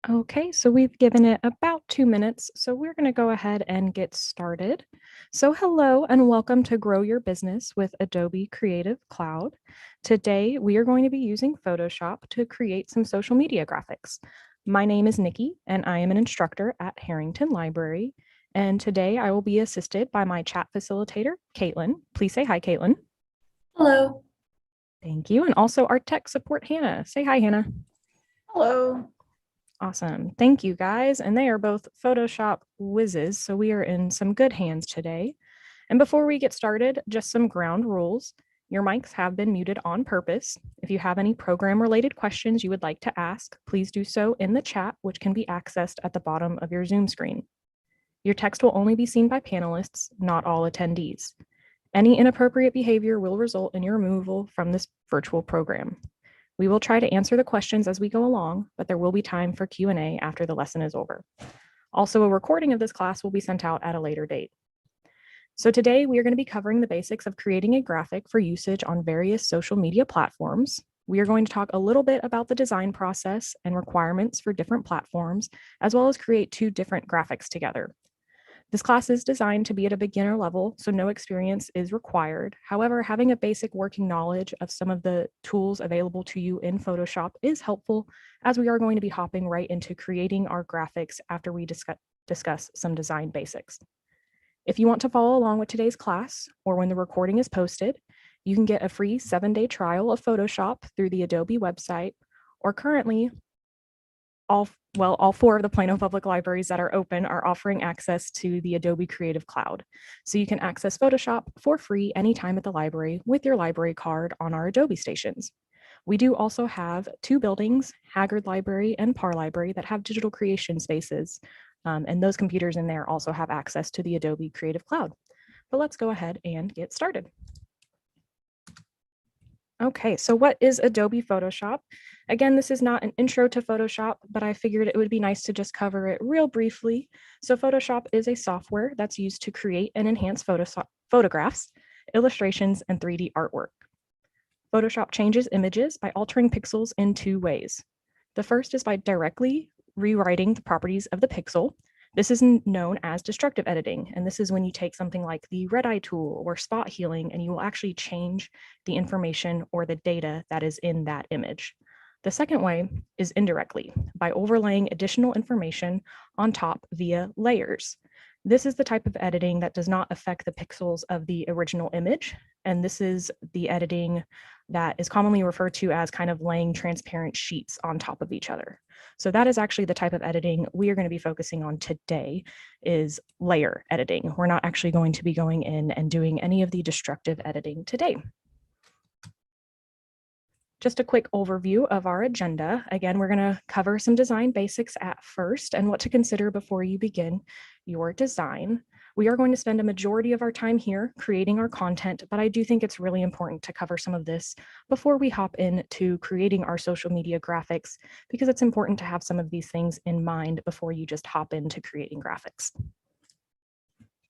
Okay, so we've given it about 2 minutes, so we're going to go ahead and get started. So hello and welcome to Grow Your Business with Adobe Creative Cloud. Today, we are going to be using Photoshop to create some social media graphics. My name is Nikki, and I am an instructor at Harrington Library. And today, I will be assisted by my chat facilitator, Caitlin. Please say hi, Caitlin. Hello. Thank you. And also our tech support, Hannah. Say hi, Hannah. Hello. Awesome. Thank you, guys. And they are both Photoshop whizzes, so we are in some good hands today. And before we get started, just some ground rules. Your mics have been muted on purpose. If you have any program-related questions you would like to ask, please do so in the chat, which can be accessed at the bottom of your Zoom screen. Your text will only be seen by panelists, not all attendees. Any inappropriate behavior will result in your removal from this virtual program. We will try to answer the questions as we go along, but there will be time for Q&A after the lesson is over. Also, a recording of this class will be sent out at a later date. So today we are going to be covering the basics of creating a graphic for usage on various social media platforms. We are going to talk a little bit about the design process and requirements for different platforms, as well as create 2 different graphics together. This class is designed to be at a beginner level, so no experience is required. However, having a basic working knowledge of some of the tools available to you in Photoshop is helpful, as we are going to be hopping right into creating our graphics after we discuss some design basics. If you want to follow along with today's class, or when the recording is posted, you can get a free 7-day trial of Photoshop through the Adobe website, or currently, all 4 of the Plano public libraries that are open are offering access to the Adobe Creative Cloud. So you can access Photoshop for free anytime at the library with your library card on our Adobe stations. We do also have 2 buildings, Haggard Library and Parr Library, that have digital creation spaces. And those computers in there also have access to the Adobe Creative Cloud. But let's go ahead and get started. Okay, so what is Adobe Photoshop? Again, this is not an intro to Photoshop, but I figured it would be nice to just cover it real briefly. So Photoshop is a software that's used to create and enhance photographs, illustrations, and 3D artwork. Photoshop changes images by altering pixels in 2 ways. The first is by directly rewriting the properties of the pixel. This is known as destructive editing, and this is when you take something like the red eye tool or spot healing and you will actually change the information or the data that is in that image. The second way is indirectly, by overlaying additional information on top via layers. This is the type of editing that does not affect the pixels of the original image, and this is the editing that is commonly referred to as kind of laying transparent sheets on top of each other. So that is actually the type of editing we are going to be focusing on today, is layer editing. We're not actually going to be going in and doing any of the destructive editing today. Just a quick overview of our agenda. Again, we're going to cover some design basics at first and what to consider before you begin your design. We are going to spend a majority of our time here creating our content, but I do think it's really important to cover some of this before we hop into creating our social media graphics, because it's important to have some of these things in mind before you just hop into creating graphics.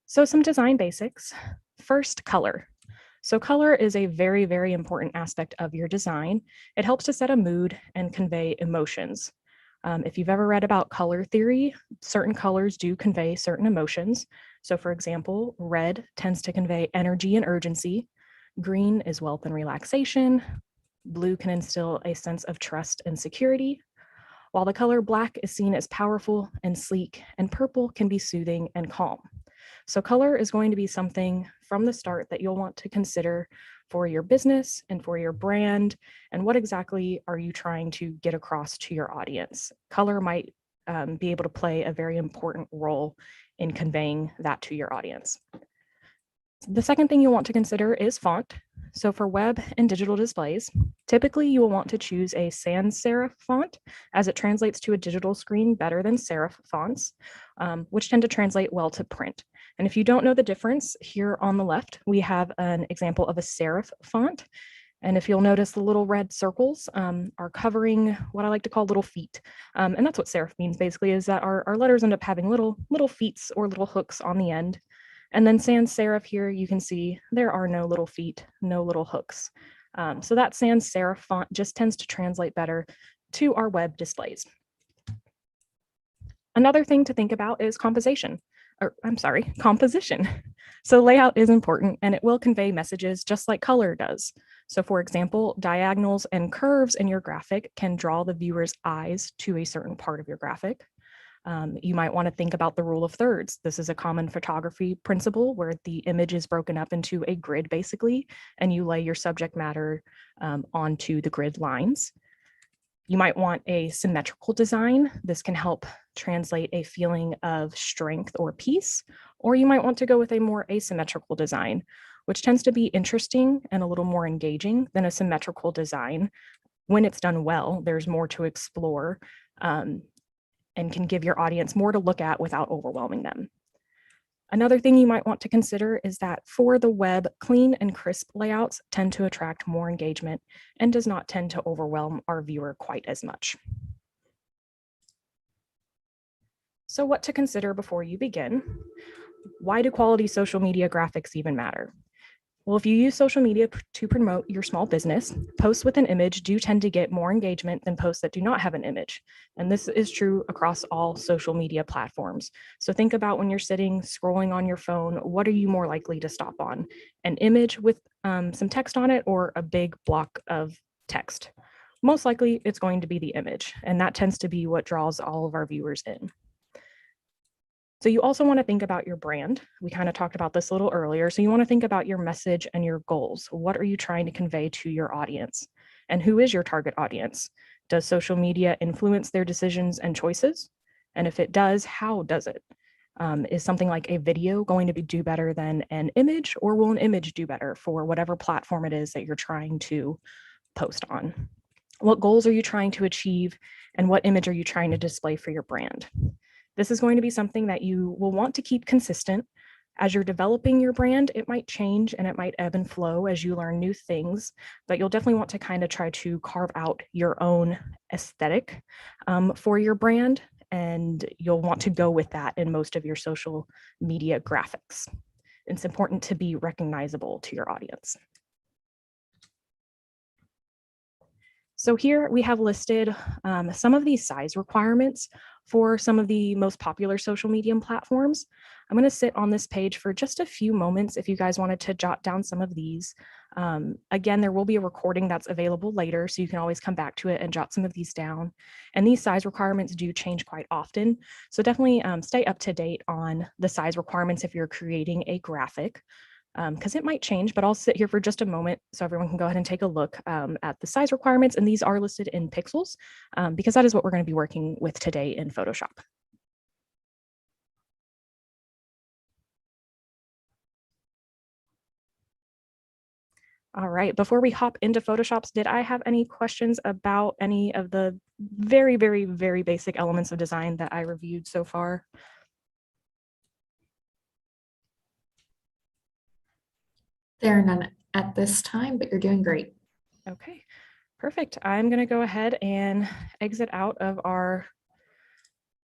So some design basics. First, color. So color is a very, very important aspect of your design. It helps to set a mood and convey emotions. If you've ever read about color theory, certain colors do convey certain emotions. So for example, red tends to convey energy and urgency. Green is wealth and relaxation. Blue can instill a sense of trust and security, while the color black is seen as powerful and sleek, and purple can be soothing and calm. So color is going to be something from the start that you'll want to consider for your business and for your brand, and what exactly are you trying to get across to your audience. Color might be able to play a very important role in conveying that to your audience. The second thing you'll want to consider is font. So for web and digital displays, typically you will want to choose a sans serif font, as it translates to a digital screen better than serif fonts, which tend to translate well to print. And if you don't know the difference, here on the left, we have an example of a serif font. And if you'll notice, the little red circles are covering what I like to call little feet. And that's what serif means, basically, is that our letters end up having little feet or little hooks on the end. And then sans serif here, you can see there are no little feet, no little hooks. So that sans serif font just tends to translate better to our web displays. Another thing to think about is composition. So layout is important and it will convey messages just like color does. So for example, diagonals and curves in your graphic can draw the viewer's eyes to a certain part of your graphic. You might want to think about the rule of thirds. This is a common photography principle where the image is broken up into a grid basically, and you lay your subject matter onto the grid lines. You might want a symmetrical design. This can help translate a feeling of strength or peace, or you might want to go with a more asymmetrical design, which tends to be interesting and a little more engaging than a symmetrical design. When it's done well, there's more to explore and can give your audience more to look at without overwhelming them. Another thing you might want to consider is that for the web, clean and crisp layouts tend to attract more engagement and does not tend to overwhelm our viewer quite as much. So what to consider before you begin? Why do quality social media graphics even matter? Well, if you use social media to promote your small business, posts with an image do tend to get more engagement than posts that do not have an image. And this is true across all social media platforms. So think about when you're sitting scrolling on your phone, what are you more likely to stop on? An image with some text on it or a big block of text? Most likely it's going to be the image, and that tends to be what draws all of our viewers in. So you also want to think about your brand. We kind of talked about this a little earlier. So you want to think about your message and your goals. What are you trying to convey to your audience? And who is your target audience? Does social media influence their decisions and choices? And if it does, how does it? Is something like a video going to do better than an image, or will an image do better for whatever platform it is that you're trying to post on? What goals are you trying to achieve, and what image are you trying to display for your brand? This is going to be something that you will want to keep consistent. As you're developing your brand, it might change and it might ebb and flow as you learn new things, but you'll definitely want to kind of try to carve out your own aesthetic for your brand, and you'll want to go with that in most of your social media graphics. It's important to be recognizable to your audience. So here we have listed some of these size requirements for some of the most popular social media platforms. I'm going to sit on this page for just a few moments if you guys wanted to jot down some of these. Again, there will be a recording that's available later, so you can always come back to it and jot some of these down. And these size requirements do change quite often, so definitely stay up to date on the size requirements if you're creating a graphic, because it might change, but I'll sit here for just a moment so everyone can go ahead and take a look at the size requirements. And these are listed in pixels because that is what we're going to be working with today in Photoshop. All right, before we hop into Photoshops, did I have any questions about any of the very, very, very basic elements of design that I reviewed so far? There are none at this time, but you're doing great. Okay, perfect. I'm going to go ahead and exit out of our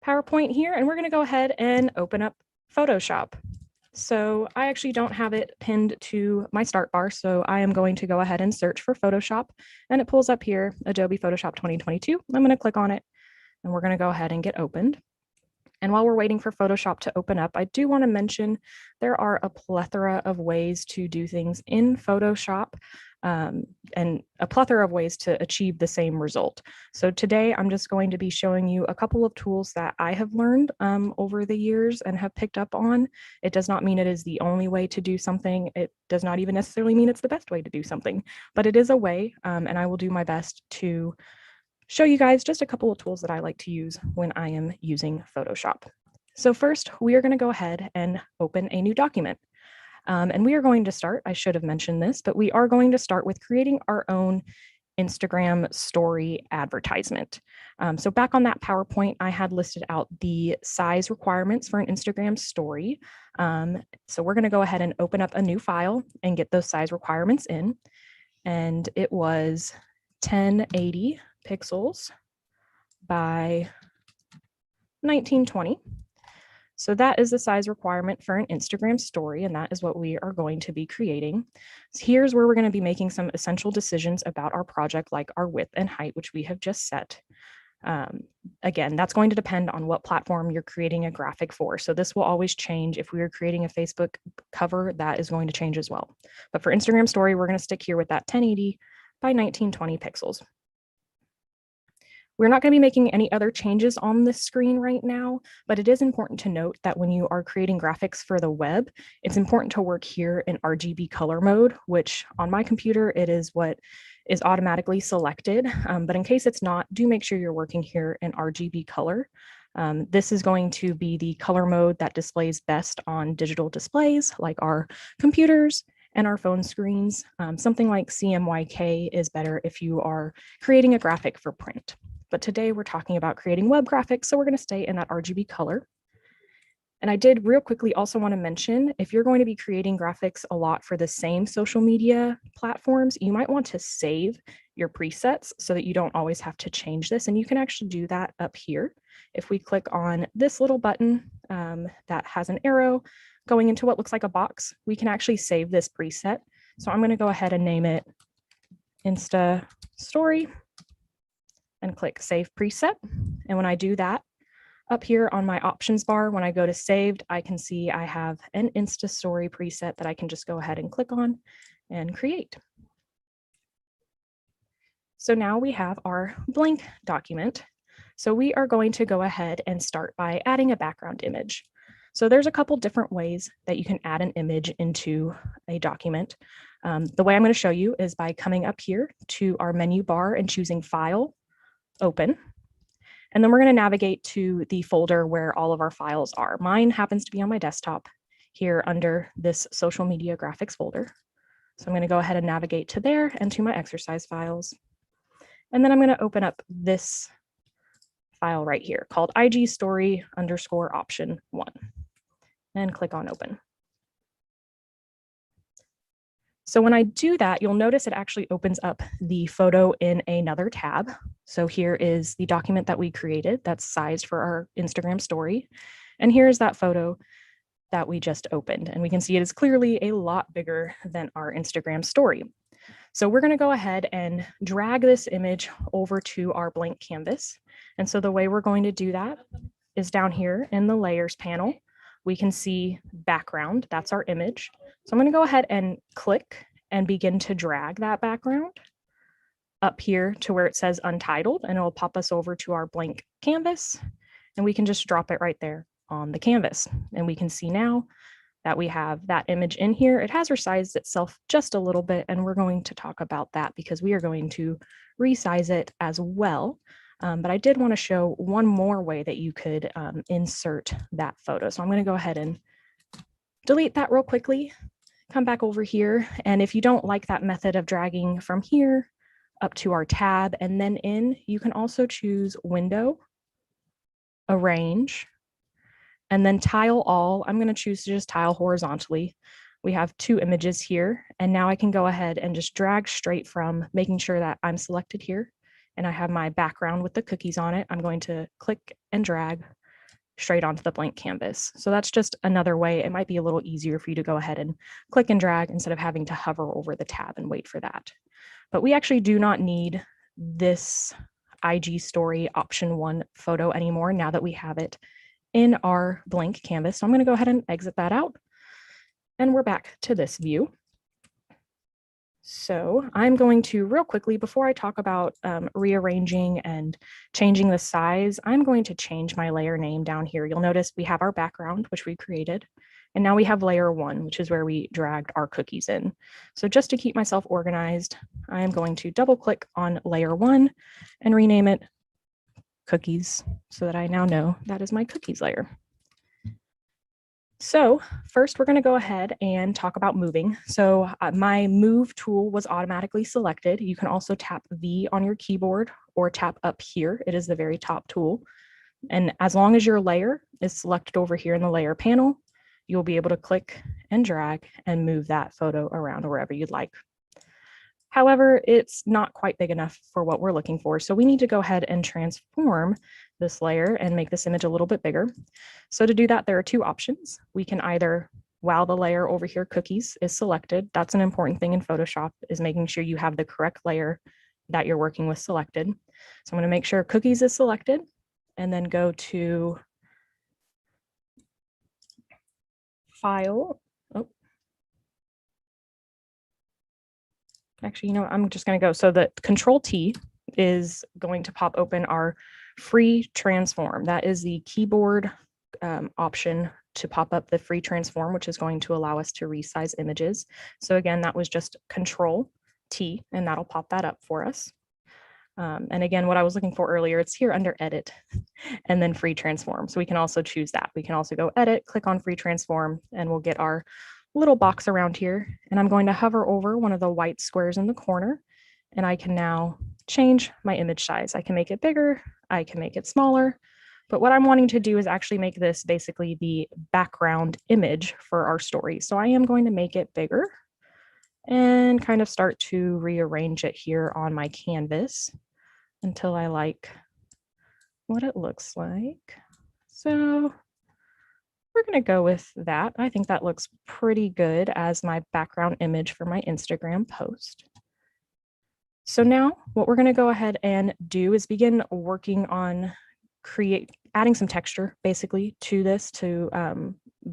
PowerPoint here, and we're going to go ahead and open up Photoshop. So I actually don't have it pinned to my start bar, so I am going to go ahead and search for Photoshop, and it pulls up here, Adobe Photoshop 2022. I'm going to click on it, and we're going to go ahead and get opened. And while we're waiting for Photoshop to open up, I do want to mention there are a plethora of ways to do things in Photoshop, and a plethora of ways to achieve the same result. So today I'm just going to be showing you a couple of tools that I have learned over the years and have picked up on. It does not mean it is the only way to do something. It does not even necessarily mean it's the best way to do something, but it is a way, and I will do my best to show you guys just a couple of tools that I like to use when I am using Photoshop. So first, we are going to go ahead and open a new document. And we are going to start, I should have mentioned this, but we are going to start with creating our own Instagram story advertisement. So back on that PowerPoint, I had listed out the size requirements for an Instagram story. So we're going to go ahead and open up a new file and get those size requirements in. And it was 1080 pixels by 1920. So that is the size requirement for an Instagram story, and that is what we are going to be creating. So here's where we're going to be making some essential decisions about our project, like our width and height, which we have just set. Again, that's going to depend on what platform you're creating a graphic for. So this will always change. If we are creating a Facebook cover, that is going to change as well. But for Instagram story, we're going to stick here with that 1080 by 1920 pixels. We're not going to be making any other changes on this screen right now, but it is important to note that when you are creating graphics for the web, it's important to work here in RGB color mode, which on my computer, it is what is automatically selected. But in case it's not, do make sure you're working here in RGB color. This is going to be the color mode that displays best on digital displays like our computers and our phone screens. Something like CMYK is better if you are creating a graphic for print. But today we're talking about creating web graphics, so we're going to stay in that RGB color. And I did real quickly also want to mention, if you're going to be creating graphics a lot for the same social media platforms, you might want to save your presets so that you don't always have to change this. And you can actually do that up here. If we click on this little button that has an arrow going into what looks like a box, we can actually save this preset. So I'm going to go ahead and name it Insta Story and click Save Preset. And when I do that, up here on my options bar, when I go to saved, I can see I have an Insta Story preset that I can just go ahead and click on and create. So now we have our blank document. So we are going to go ahead and start by adding a background image. So there's a couple different ways that you can add an image into a document. The way I'm going to show you is by coming up here to our menu bar and choosing File, Open. And then we're going to navigate to the folder where all of our files are. Mine happens to be on my desktop here under this social media graphics folder. So I'm going to go ahead and navigate to there and to my exercise files. And then I'm going to open up this file right here called IG story underscore option 1 and click on open. So when I do that, you'll notice it actually opens up the photo in another tab. So here is the document that we created that's sized for our Instagram story. And here's that photo that we just opened. And we can see it is clearly a lot bigger than our Instagram story. So we're going to go ahead and drag this image over to our blank canvas. And so the way we're going to do that is down here in the layers panel. We can see background, that's our image. So I'm going to go ahead and click and begin to drag that background up here to where it says untitled, and it will pop us over to our blank canvas, and we can just drop it right there on the canvas. And we can see now that we have that image in here. It has resized itself just a little bit, and we're going to talk about that because we are going to resize it as well. But I did want to show one more way that you could insert that photo. So I'm going to go ahead and delete that real quickly, come back over here. And if you don't like that method of dragging from here up to our tab and then in, you can also choose Window, Arrange, and then Tile All. I'm going to choose to just tile horizontally. We have two images here, and now I can go ahead and just drag straight from, making sure that I'm selected here and I have my background with the cookies on it. I'm going to click and drag straight onto the blank canvas. So that's just another way. It might be a little easier for you to go ahead and click and drag instead of having to hover over the tab and wait for that. But we actually do not need this IG story option 1 photo anymore now that we have it in our blank canvas. So I'm going to go ahead and exit that out. And we're back to this view. So I'm going to real quickly, before I talk about rearranging and changing the size, I'm going to change my layer name down here. You'll notice we have our background, which we created, and now we have layer 1, which is where we dragged our cookies in. So just to keep myself organized, I am going to double click on layer 1 and rename it cookies so that I now know that is my cookies layer. So first, we're going to go ahead and talk about moving. So my move tool was automatically selected. You can also tap V on your keyboard or tap up here. It is the very top tool. And as long as your layer is selected over here in the layer panel, you'll be able to click and drag and move that photo around wherever you'd like. However, it's not quite big enough for what we're looking for. So we need to go ahead and transform this layer and make this image a little bit bigger. So to do that, there are two options. We can either, while the layer over here, cookies, is selected, that's an important thing in Photoshop, is making sure you have the correct layer that you're working with selected. So I'm going to make sure cookies is selected and then go to File. Oh, actually, you know what? I'm just going to go. So the Control T is going to pop open our free transform. That is the keyboard option to pop up the free transform, which is going to allow us to resize images. So again, that was just Control T, and that'll pop that up for us. And again, what I was looking for earlier, it's here under Edit and then Free Transform. So we can also choose that. We can also go Edit, click on Free Transform, and we'll get our little box around here. And I'm going to hover over one of the white squares in the corner, and I can now change my image size. I can make it bigger, I can make it smaller. But what I'm wanting to do is actually make this basically the background image for our story. So I am going to make it bigger and kind of start to rearrange it here on my canvas until I like what it looks like. So we're going to go with that. I think that looks pretty good as my background image for my Instagram post. So now what we're going to go ahead and do is begin working on adding some texture basically to this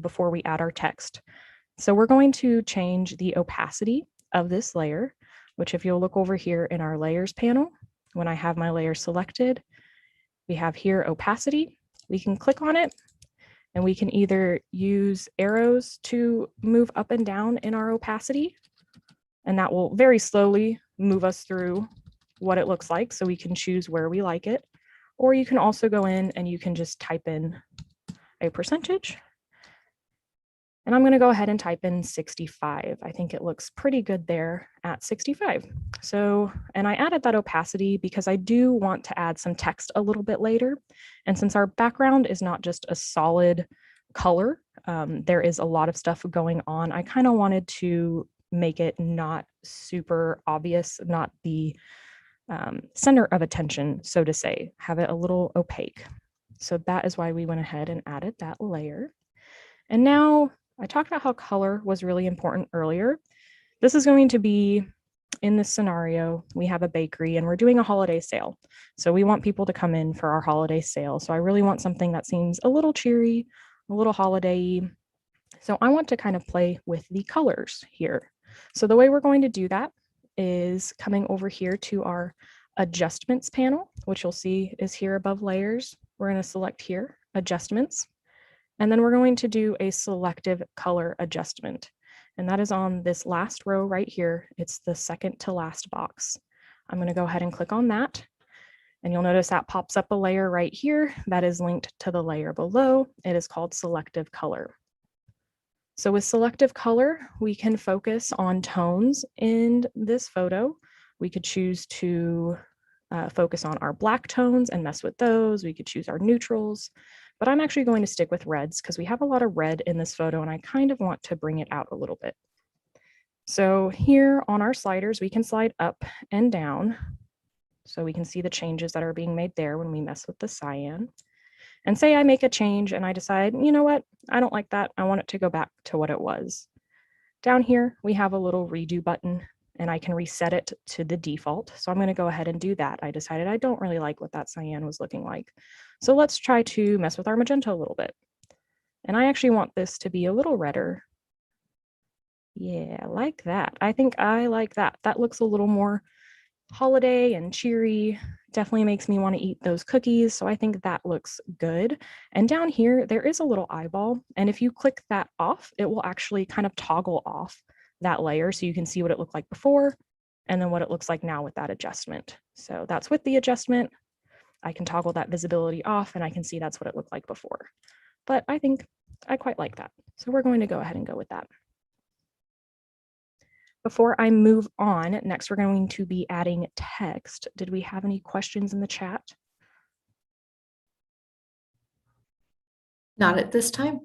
before we add our text. So we're going to change the opacity of this layer, which if you'll look over here in our layers panel, when I have my layer selected, we have here opacity. We can click on it and we can either use arrows to move up and down in our opacity, and that will very slowly move us through what it looks like so we can choose where we like it. Or you can also go in and you can just type in a percentage. And I'm going to go ahead and type in 65. I think it looks pretty good there at 65. So, and I added that opacity because I do want to add some text a little bit later. And since our background is not just a solid color, there is a lot of stuff going on. I kind of wanted to make it not super obvious, not the center of attention, so to say, have it a little opaque. So that is why we went ahead and added that layer. And now I talked about how color was really important earlier. This is going to be, in this scenario, we have a bakery and we're doing a holiday sale. So we want people to come in for our holiday sale. So I really want something that seems a little cheery, a little holiday-y. So I want to kind of play with the colors here. So the way we're going to do that is coming over here to our adjustments panel, which you'll see is here above layers. We're going to select here, adjustments. And then we're going to do a selective color adjustment. And that is on this last row right here. It's the second to last box. I'm going to go ahead and click on that. And you'll notice that pops up a layer right here that is linked to the layer below. It is called selective color. So with selective color, we can focus on tones in this photo. We could choose to focus on our black tones and mess with those. We could choose our neutrals, but I'm actually going to stick with reds because we have a lot of red in this photo and I kind of want to bring it out a little bit. So here on our sliders, we can slide up and down so we can see the changes that are being made there when we mess with the cyan. And say I make a change and I decide, you know what, I don't like that. I want it to go back to what it was. Down here, we have a little redo button and I can reset it to the default. So I'm going to go ahead and do that. I decided I don't really like what that cyan was looking like. So let's try to mess with our magenta a little bit. And I actually want this to be a little redder. Yeah, like that. I think I like that. That looks a little more holiday and cheery. Definitely makes me want to eat those cookies. So I think that looks good. And down here, there is a little eyeball. And if you click that off, it will actually kind of toggle off that layer so you can see what it looked like before and then what it looks like now with that adjustment. So that's with the adjustment. I can toggle that visibility off and I can see that's what it looked like before. But I think I quite like that. So we're going to go ahead and go with that. Before I move on, next we're going to be adding text. Did we have any questions in the chat? Not at this time.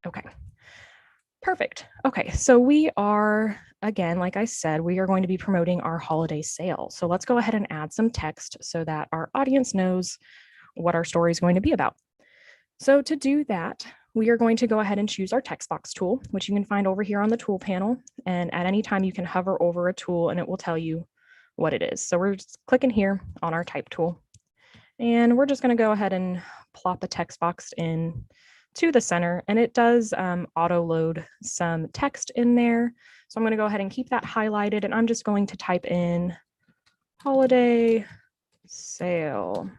Okay, perfect. Okay, so we are, again, like I said, we are going to be promoting our holiday sale. So let's go ahead and add some text so that our audience knows what our story is going to be about. So to do that, we are going to go ahead and choose our text box tool, which you can find over here on the tool panel. And at any time you can hover over a tool and it will tell you what it is. So we're just clicking here on our type tool, and we're just going to go ahead and plop a text box in to the center, and it does auto load some text in there. So I'm going to go ahead and keep that highlighted, and I'm just going to type in holiday sale.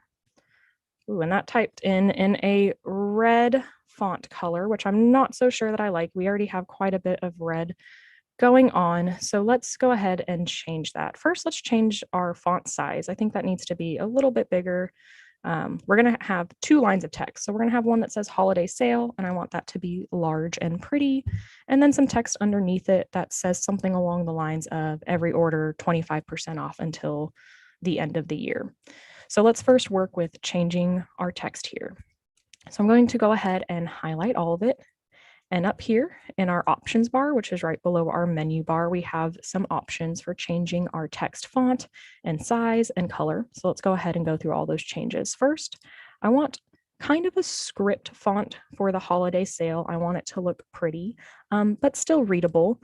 Ooh, and that typed in a red font color, which I'm not so sure that I like. We already have quite a bit of red going on. So let's go ahead and change that. First, let's change our font size. I think that needs to be a little bit bigger. We're going to have 2 lines of text. So we're going to have one that says holiday sale, and I want that to be large and pretty. And then some text underneath it that says something along the lines of every order 25% off until the end of the year. So let's first work with changing our text here. So I'm going to go ahead and highlight all of it. And up here in our options bar, which is right below our menu bar, we have some options for changing our text font and size and color. So let's go ahead and go through all those changes. First, I want kind of a script font for the holiday sale. I want it to look pretty, but still readable.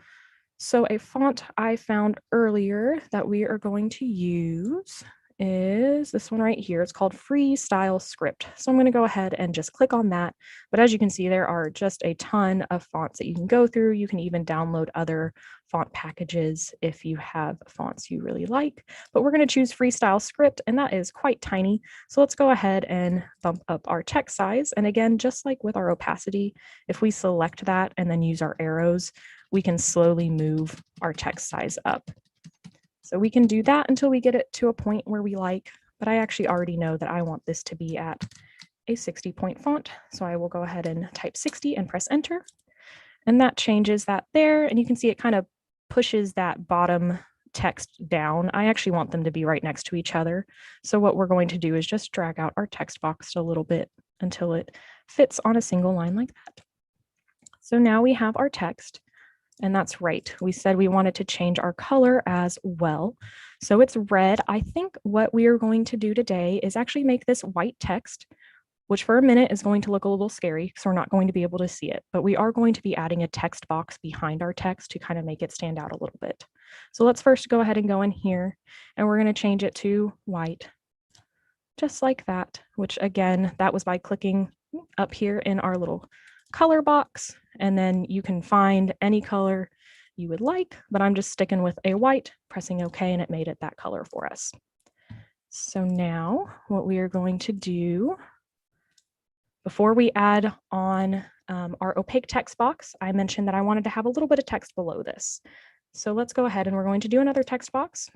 So a font I found earlier that we are going to use is this one right here. It's called Freestyle Script. So I'm going to go ahead and just click on that. But as you can see, there are just a ton of fonts that you can go through. You can even download other font packages if you have fonts you really like. But we're going to choose Freestyle Script, and that is quite tiny. So let's go ahead and bump up our text size. And again, just like with our opacity, if we select that and then use our arrows, we can slowly move our text size up. So we can do that until we get it to a point where we like, but I actually already know that I want this to be at a 60-point font. So I will go ahead and type 60 and press enter. And that changes that there. And you can see it kind of pushes that bottom text down. I actually want them to be right next to each other. So what we're going to do is just drag out our text box a little bit until it fits on a single line like that. So now we have our text. And that's right. We said we wanted to change our color as well. So it's red. I think what we are going to do today is actually make this white text, which for a minute is going to look a little scary because we're not going to be able to see it. But we are going to be adding a text box behind our text to kind of make it stand out a little bit. So let's first go ahead and go in here, and we're going to change it to white, just like that, which again, that was by clicking up here in our little color box, and then you can find any color you would like, but I'm just sticking with a white, pressing OK, and it made it that color for us. So now what we are going to do, before we add on our opaque text box, I mentioned that I wanted to have a little bit of text below this. So let's go ahead and we're going to do another text box,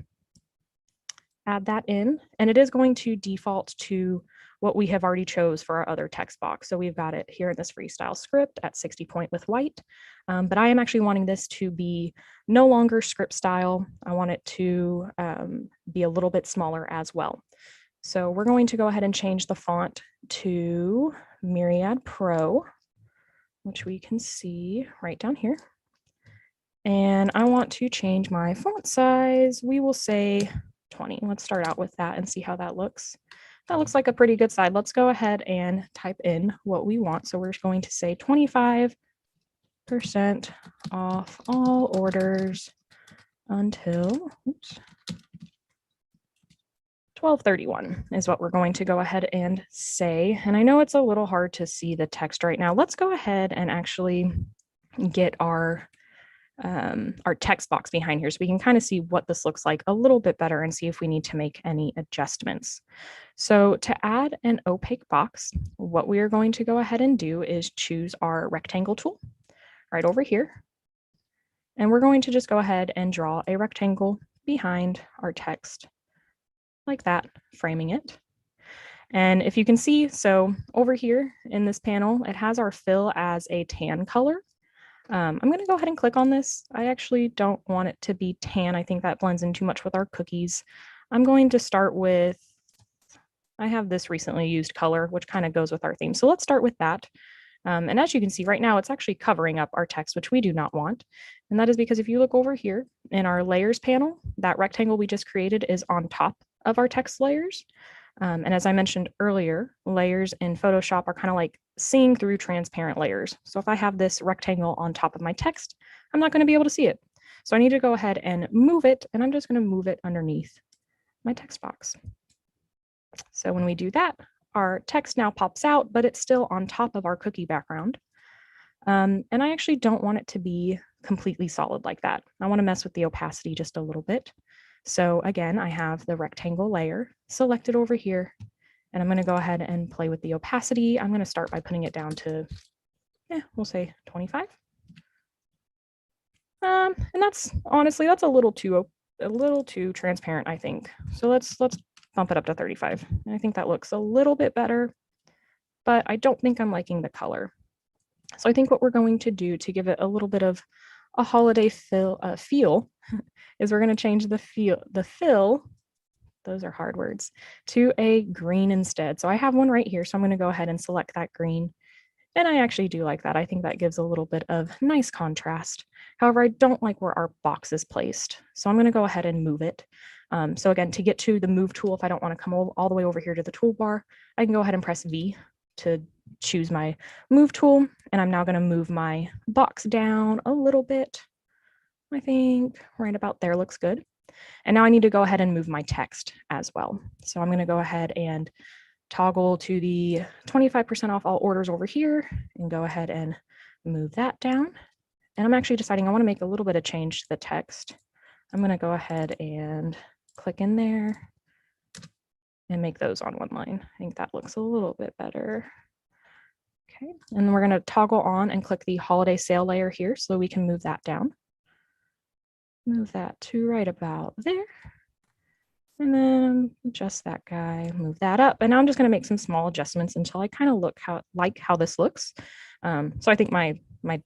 add that in, and it is going to default to what we have already chose for our other text box. So we've got it here in this freestyle script at 60 point with white, but I am actually wanting this to be no longer script style. I want it to be a little bit smaller as well. So we're going to go ahead and change the font to Myriad Pro, which we can see right down here. And I want to change my font size. We will say 20. Let's start out with that and see how that looks. That looks like a pretty good side. Let's go ahead and type in what we want. So we're going to say 25% off all orders until 12/31 is what we're going to go ahead and say. And I know it's a little hard to see the text right now. Let's go ahead and actually get our text box behind here so we can kind of see what this looks like a little bit better and see if we need to make any adjustments. So to add an opaque box, what we are going to go ahead and do is choose our rectangle tool right over here. And we're going to just go ahead and draw a rectangle behind our text like that, framing it. And if you can see, so over here in this panel, it has our fill as a tan color. I'm going to go ahead and click on this. I actually don't want it to be tan. I think that blends in too much with our cookies. I'm going to start with, I have this recently used color, which kind of goes with our theme. So let's start with that. And as you can see right now, it's actually covering up our text, which we do not want. And that is because if you look over here in our layers panel, that rectangle we just created is on top of our text layers. And as I mentioned earlier, layers in Photoshop are kind of like seeing through transparent layers. So if I have this rectangle on top of my text, I'm not going to be able to see it. So I need to go ahead and move it, and I'm just going to move it underneath my text box. So when we do that, our text now pops out, but it's still on top of our cookie background. And I actually don't want it to be completely solid like that. I want to mess with the opacity just a little bit. So again, I have the rectangle layer selected over here, and I'm going to go ahead and play with the opacity. I'm going to start by putting it down to, we'll say 25. And that's honestly, that's a little too transparent, I think. So let's bump it up to 35. And I think that looks a little bit better, but I don't think I'm liking the color. So I think what we're going to do to give it a little bit of a holiday feel is we're going to change the fill, those are hard words, to a green instead. So I have one right here. So I'm going to go ahead and select that green. And I actually do like that. I think that gives a little bit of nice contrast. However, I don't like where our box is placed. So I'm going to go ahead and move it. So again, to get to the move tool, if I don't want to come all the way over here to the toolbar, I can go ahead and press V to choose my move tool. And I'm now going to move my box down a little bit. I think right about there looks good. And now I need to go ahead and move my text as well. So I'm going to go ahead and toggle to the 25% off all orders over here and go ahead and move that down. And I'm actually deciding I want to make a little bit of change to the text. I'm going to go ahead and click in there and make those on one line. I think that looks a little bit better. Okay, and then we're going to toggle on and click the holiday sale layer here so we can move that down. Move that to right about there. And then adjust that guy, move that up. And now I'm just going to make some small adjustments until I kind of like how this looks. So I think my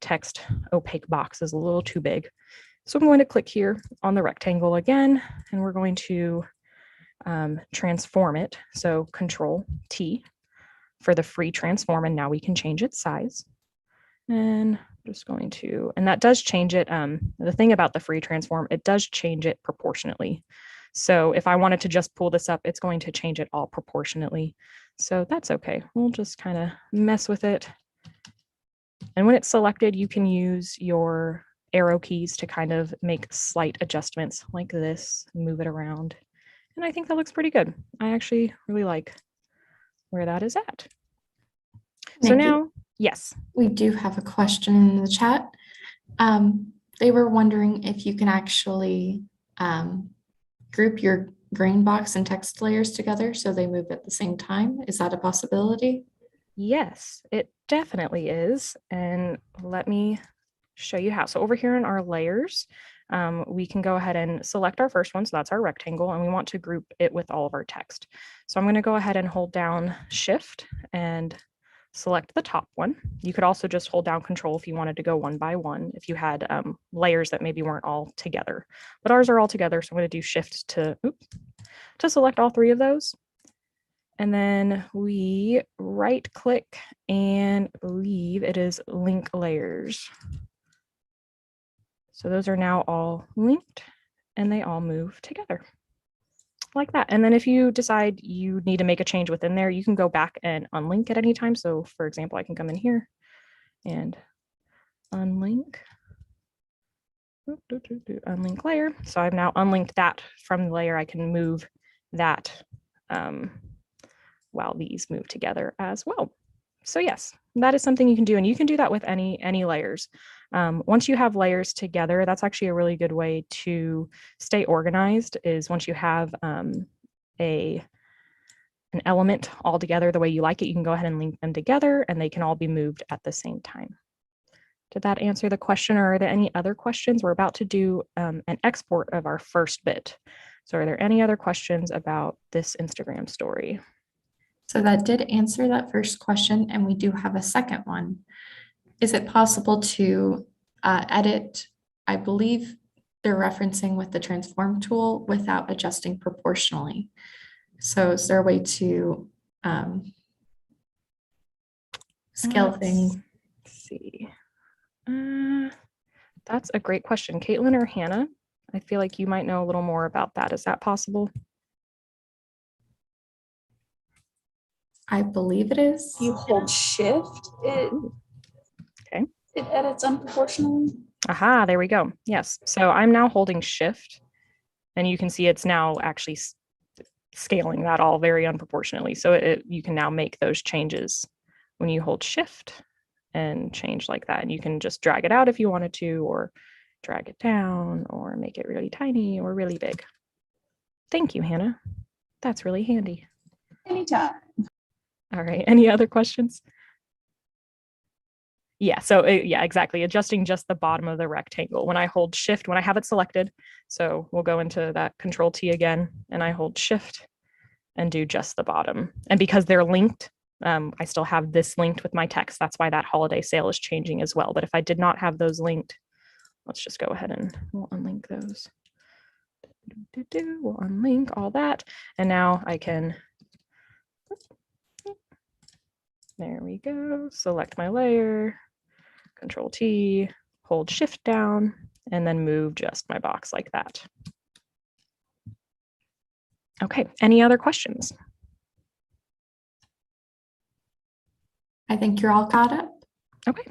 text opaque box is a little too big. So I'm going to click here on the rectangle again, and we're going to transform it. So Control T for the free transform, and now we can change its size. And I'm just going to, and that does change it. The thing about the free transform, it does change it proportionately. So if I wanted to just pull this up, it's going to change it all proportionately. So that's okay. We'll just kind of mess with it. And when it's selected, you can use your arrow keys to kind of make slight adjustments like this, move it around. And I think that looks pretty good. I actually really like where that is at. So now, yes. We do have a question in the chat. They were wondering if you can actually group your green box and text layers together so they move at the same time. Is that a possibility? Yes, it definitely is. And let me show you how. So over here in our layers, we can go ahead and select our first one. So that's our rectangle, and we want to group it with all of our text. So I'm going to go ahead and hold down Shift and select the top one. You could also just hold down Control if you wanted to go one by one, if you had layers that maybe weren't all together. But ours are all together, so I'm going to do Shift to select all three of those. And then we right click and I believe it is link layers. So those are now all linked and they all move together like that. And then if you decide you need to make a change within there, you can go back and unlink at any time. So for example, I can come in here and unlink. Unlink layer. So I've now unlinked that from the layer. I can move that while these move together as well. So yes, that is something you can do, and you can do that with any layers. Once you have layers together, that's actually a really good way to stay organized, is once you have an element all together the way you like it, you can go ahead and link them together and they can all be moved at the same time. Did that answer the question, or are there any other questions? We're about to do an export of our first bit. So are there any other questions about this Instagram story? So that did answer that first question, and we do have a second one. Is it possible to edit, I believe they're referencing with the transform tool, without adjusting proportionally? So is there a way to scale things? Let's see. That's a great question. Caitlin or Hannah, I feel like you might know a little more about that. Is that possible? I believe it is. You hold shift, Okay. it edits unproportionally. Aha, there we go. Yes. So I'm now holding shift and you can see it's now actually scaling that all very unproportionately. So you can now make those changes when you hold shift and change like that. And you can just drag it out if you wanted to, or drag it down, or make it really tiny or really big. Thank you, Hannah. That's really handy. Anytime. All right, any other questions? Yeah, so yeah, exactly. Adjusting just the bottom of the rectangle. When I hold shift, when I have it selected, so we'll go into that Control T again, and I hold shift and do just the bottom. And because they're linked, I still have this linked with my text. That's why that holiday sale is changing as well. But if I did not have those linked, let's just go ahead and we'll unlink those. We'll unlink all that. And now I can, there we go, select my layer, Control T, hold shift down, and then move just my box like that. Okay, any other questions? I think you're all caught up. Okay,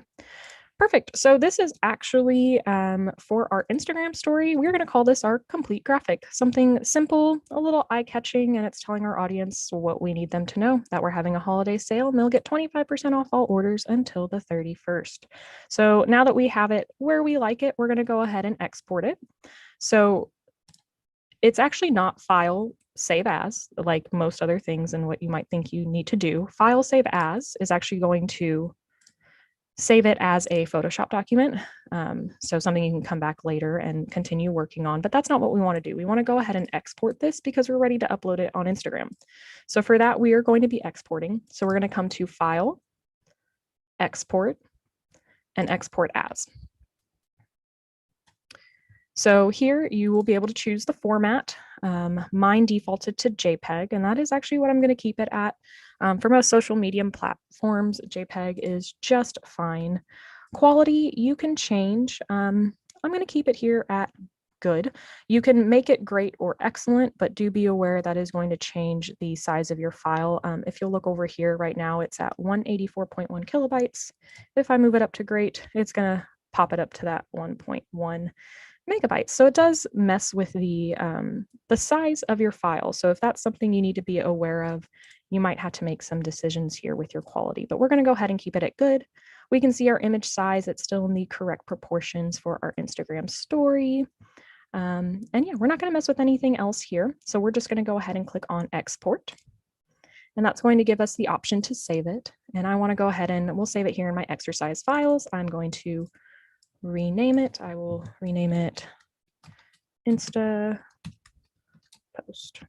perfect. So this is actually for our Instagram story. We're going to call this our complete graphic, something simple, a little eye-catching, and it's telling our audience what we need them to know, that we're having a holiday sale and they'll get 25% off all orders until the 31st. So now that we have it where we like it, we're going to go ahead and export it. So it's actually not file save as, like most other things and what you might think you need to do. File save as is actually going to save it as a Photoshop document. So something you can come back later and continue working on, but that's not what we want to do. We want to go ahead and export this because we're ready to upload it on Instagram. So for that, we are going to be exporting. So we're going to come to File, Export, and Export As. So here you will be able to choose the format. Mine defaulted to JPEG, and that is actually what I'm going to keep it at. For most social media platforms, JPEG is just fine. Quality, you can change. I'm going to keep it here at good. You can make it great or excellent, but do be aware that is going to change the size of your file. If you'll look over here right now, it's at 184.1 kilobytes. If I move it up to great, it's going to pop it up to that 1.1 megabytes. So it does mess with the size of your file. So if that's something you need to be aware of, you might have to make some decisions here with your quality, but we're going to go ahead and keep it at good. We can see our image size. It's still in the correct proportions for our Instagram story. And yeah, we're not going to mess with anything else here. So we're just going to go ahead and click on export. And that's going to give us the option to save it. And I want to go ahead and we'll save it here in my exercise files. I'm going to rename it. I will rename it Insta Post.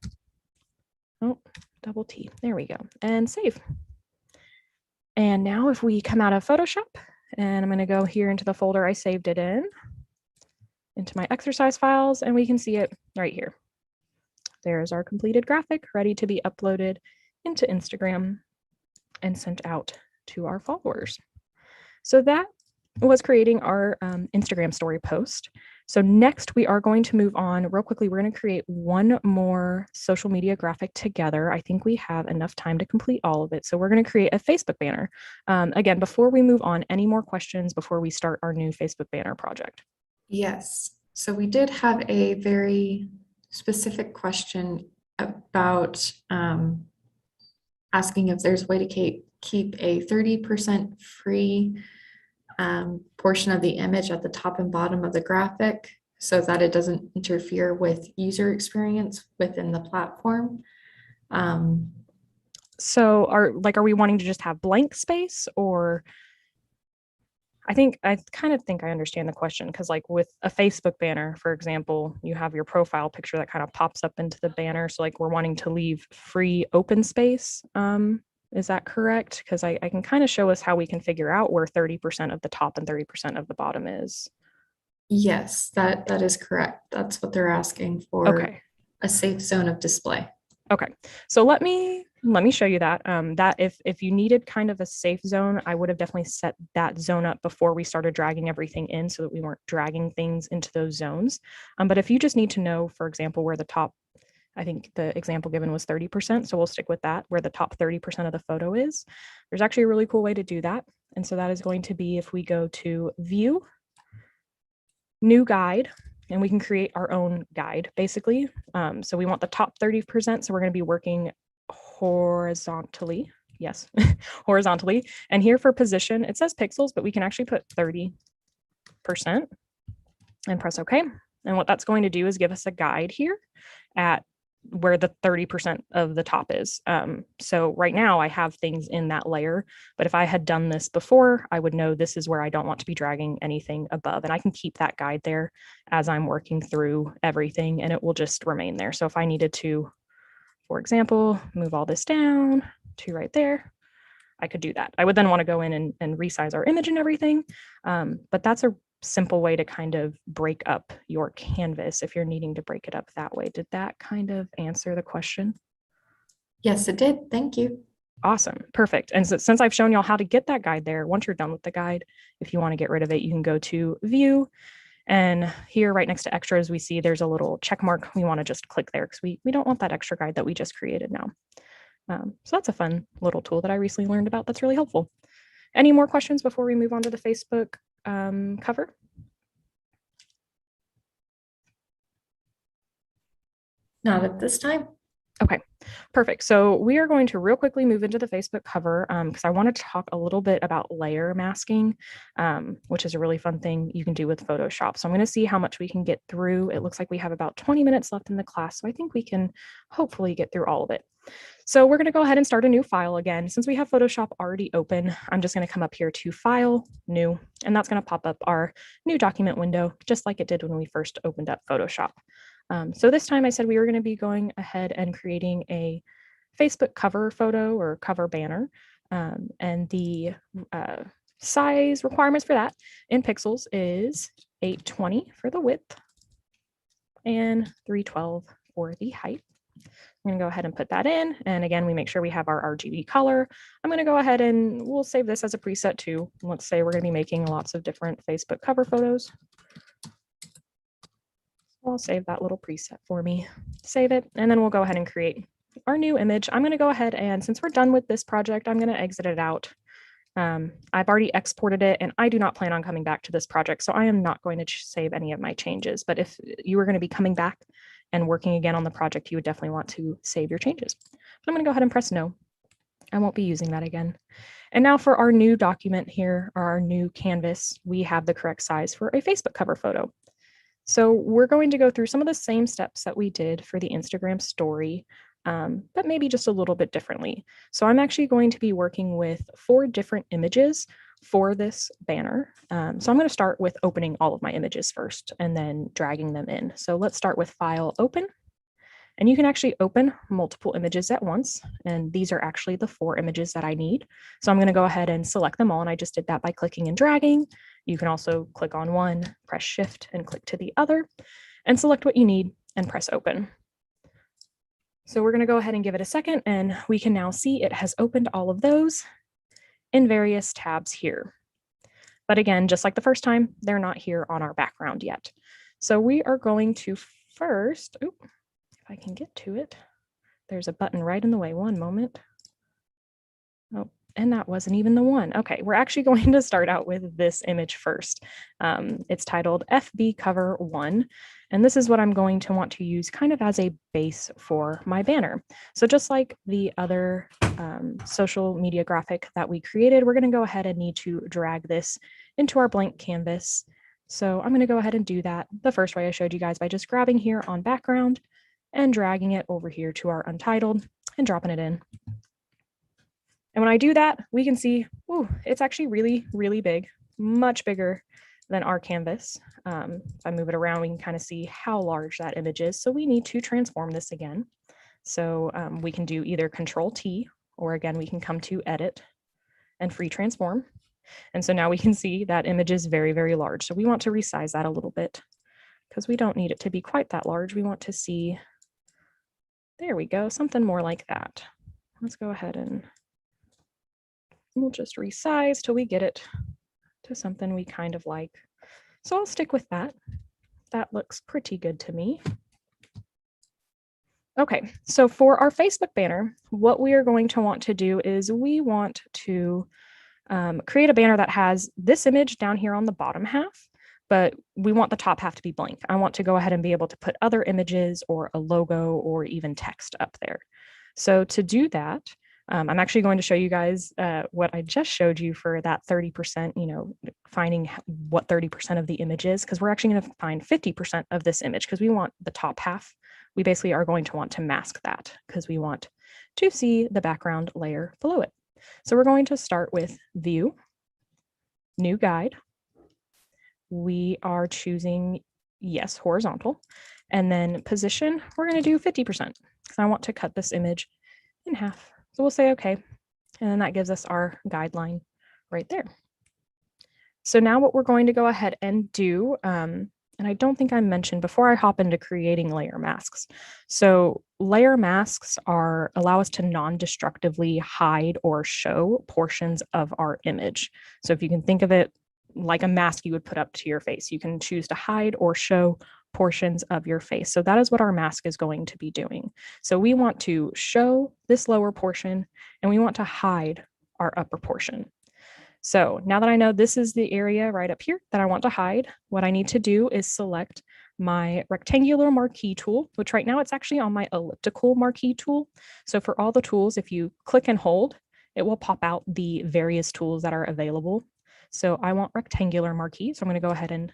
Oh, double T. There we go. And save. And now if we come out of Photoshop, and I'm going to go here into the folder I saved it in, into my exercise files, and we can see it right here. There's our completed graphic ready to be uploaded into Instagram and sent out to our followers. So that was creating our Instagram story post. So next we are going to move on real quickly. We're going to create one more social media graphic together. I think we have enough time to complete all of it. So we're going to create a Facebook banner. Again, before we move on, any more questions before we start our new Facebook banner project? Yes. So we did have a very specific question about asking if there's a way to keep a 30% free portion of the image at the top and bottom of the graphic so that it doesn't interfere with user experience within the platform. So are we wanting to just have blank space, or I kind of think I understand the question, because like with a Facebook banner, for example, you have your profile picture that kind of pops up into the banner. So like we're wanting to leave free open space. Is that correct? Because I can kind of show us how we can figure out where 30% of the top and 30% of the bottom is. Yes, that is correct. That's what they're asking for. Okay. A safe zone of display. Okay, so let me show you that. That if you needed kind of a safe zone, I would have definitely set that zone up before we started dragging everything in so that we weren't dragging things into those zones. But if you just need to know, for example, where the top, I think the example given was 30%, so we'll stick with that, where the top 30% of the photo is. There's actually a really cool way to do that. And so that is going to be if we go to View, New Guide, and we can create our own guide basically. So we want the top 30%. So we're going to be working horizontally. Yes, horizontally. And here for position, it says pixels, but we can actually put 30% and press OK. And what that's going to do is give us a guide here at where the 30% of the top is. So right now I have things in that layer, but if I had done this before, I would know this is where I don't want to be dragging anything above, and I can keep that guide there as I'm working through everything, and it will just remain there. So if I needed to, for example, move all this down to right there, I could do that. I would then want to go in and resize our image and everything. But that's a simple way to kind of break up your canvas if you're needing to break it up that way. Did that kind of answer the question? Yes, it did. Thank you. Awesome. Perfect. And so, since I've shown y'all how to get that guide there, once you're done with the guide, if you want to get rid of it, you can go to View. And here right next to extras, we see there's a little check mark. We want to just click there because we don't want that extra guide that we just created now. So that's a fun little tool that I recently learned about that's really helpful. Any more questions before we move on to the Facebook cover? Not at this time. Okay, perfect. So we are going to real quickly move into the Facebook cover because I want to talk a little bit about layer masking, which is a really fun thing you can do with Photoshop. So I'm going to see how much we can get through. It looks like we have about 20 minutes left in the class, so I think we can hopefully get through all of it. So we're going to go ahead and start a new file again. Since we have Photoshop already open, I'm just going to come up here to File, New, and that's going to pop up our new document window, just like it did when we first opened up Photoshop. So this time I said we were going to be going ahead and creating a Facebook cover photo or cover banner. And the size requirements for that in pixels is 820 for the width and 312 for the height. I'm going to go ahead and put that in. And again, we make sure we have our RGB color. I'm going to go ahead and we'll save this as a preset too. Let's say we're going to be making lots of different Facebook cover photos. I'll save that little preset for me, save it, and then we'll go ahead and create our new image. I'm going to go ahead and since we're done with this project, I'm going to exit it out. I've already exported it and I do not plan on coming back to this project, so I am not going to save any of my changes. But if you were going to be coming back and working again on the project, you would definitely want to save your changes. But I'm going to go ahead and press no. I won't be using that again. And now for our new document here, or our new canvas, we have the correct size for a Facebook cover photo. So we're going to go through some of the same steps that we did for the Instagram story, but maybe just a little bit differently. So I'm actually going to be working with 4 different images for this banner. So I'm going to start with opening all of my images first and then dragging them in. So let's start with File, Open. And you can actually open multiple images at once. And these are actually the 4 images that I need. So I'm going to go ahead and select them all. And I just did that by clicking and dragging. You can also click on one, press Shift and click to the other and select what you need and press Open. So we're going to go ahead and give it a second and we can now see it has opened all of those in various tabs here. But again, just like the first time, they're not here on our background yet. So we are going to first, if I can get to it, there's a button right in the way. One moment. Oh, and that wasn't even the one. Okay, we're actually going to start out with this image first. It's titled FB Cover 1, and this is what I'm going to want to use kind of as a base for my banner. So just like the other social media graphic that we created, we're going to go ahead and need to drag this into our blank canvas. So I'm going to go ahead and do that the first way I showed you guys by just grabbing here on background and dragging it over here to our untitled and dropping it in. And when I do that, we can see, ooh, it's actually really, really big, much bigger than our canvas. If I move it around, we can kind of see how large that image is. So we need to transform this again. So we can do either Control T, or again, we can come to Edit and Free Transform. And so now we can see that image is very, very large. So we want to resize that a little bit because we don't need it to be quite that large. We want to see, there we go, something more like that. Let's go ahead and we'll just resize till we get it to something we kind of like. So I'll stick with that. That looks pretty good to me. Okay, so for our Facebook banner, what we are going to want to do is we want to create a banner that has this image down here on the bottom half, but we want the top half to be blank. I want to go ahead and be able to put other images or a logo or even text up there. So to do that, I'm actually going to show you guys what I just showed you for that 30%, finding what 30% of the image is, because we're actually going to find 50% of this image because we want the top half. We basically are going to want to mask that because we want to see the background layer below it. So we're going to start with View, New Guide. We are choosing, yes, horizontal. And then position, we're going to do 50% because I want to cut this image in half. So we'll say okay. And then that gives us our guideline right there. So now what we're going to go ahead and do, and I don't think I mentioned before I hop into creating layer masks. So layer masks allow us to non-destructively hide or show portions of our image. So if you can think of it like a mask you would put up to your face, you can choose to hide or show portions of your face. So that is what our mask is going to be doing. So we want to show this lower portion and we want to hide our upper portion. So now that I know this is the area right up here that I want to hide, what I need to do is select my rectangular marquee tool, which right now it's actually on my elliptical marquee tool. So for all the tools, if you click and hold, it will pop out the various tools that are available. So I want rectangular marquee. So I'm going to go ahead and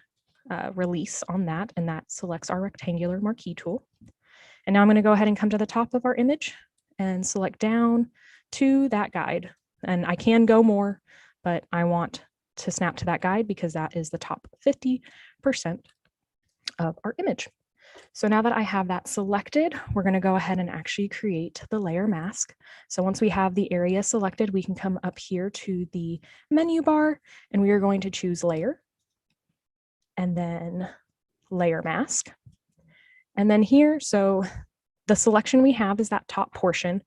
release on that, and that selects our rectangular marquee tool. And now I'm going to go ahead and come to the top of our image and select down to that guide. And I can go more, but I want to snap to that guide because that is the top 50% of our image. So now that I have that selected, we're going to go ahead and actually create the layer mask. So once we have the area selected, we can come up here to the menu bar and we are going to choose layer and then layer mask. And then here, so the selection we have is that top portion,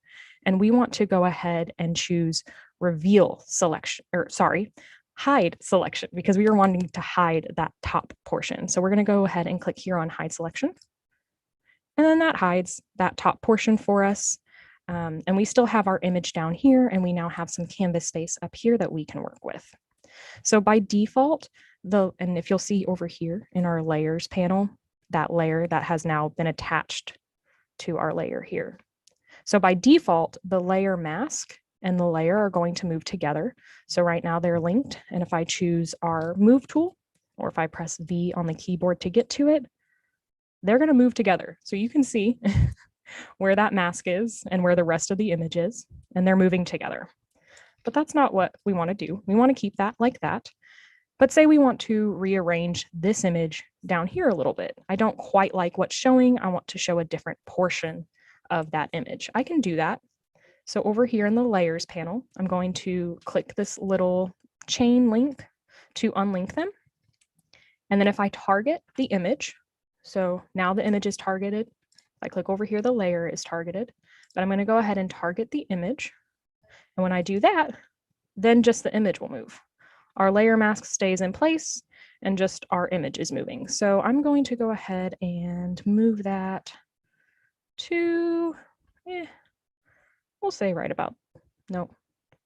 and we want to go ahead and choose reveal selection, or sorry, hide selection, because we are wanting to hide that top portion. So we're going to go ahead and click here on hide selection. And then that hides that top portion for us. And we still have our image down here, and we now have some canvas space up here that we can work with. So by default, and if you'll see over here in our layers panel, that layer that has now been attached to our layer here. So by default, the layer mask and the layer are going to move together. So right now they're linked. And if I choose our move tool, or if I press V on the keyboard to get to it, they're going to move together. So you can see where that mask is and where the rest of the image is, and they're moving together. But that's not what we want to do. We want to keep that like that. But say we want to rearrange this image down here a little bit. I don't quite like what's showing. I want to show a different portion of that image. I can do that. So over here in the layers panel, I'm going to click this little chain link to unlink them. And then if I target the image, so now the image is targeted. If I click over here, the layer is targeted, but I'm going to go ahead and target the image. And when I do that, then just the image will move. Our layer mask stays in place and just our image is moving. So I'm going to go ahead and move that to, we'll say right about, no,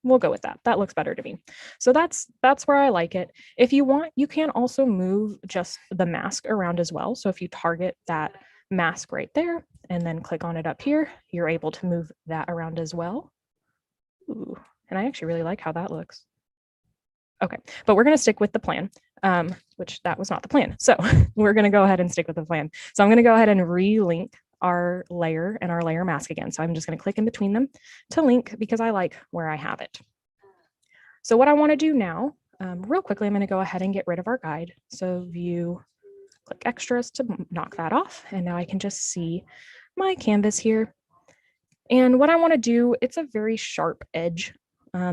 we'll go with that. That looks better to me. So that's where I like it. If you want, you can also move just the mask around as well. So if you target that mask right there and then click on it up here, you're able to move that around as well. Ooh, and I actually really like how that looks. Okay, but we're going to stick with the plan, which that was not the plan. So we're going to go ahead and stick with the plan. So I'm going to go ahead and relink our layer and our layer mask again. So I'm just going to click in between them to link because I like where I have it. So what I want to do now, real quickly, I'm going to go ahead and get rid of our guide. So view, click extras to knock that off. And now I can just see my canvas here. And what I want to do, it's a very sharp edge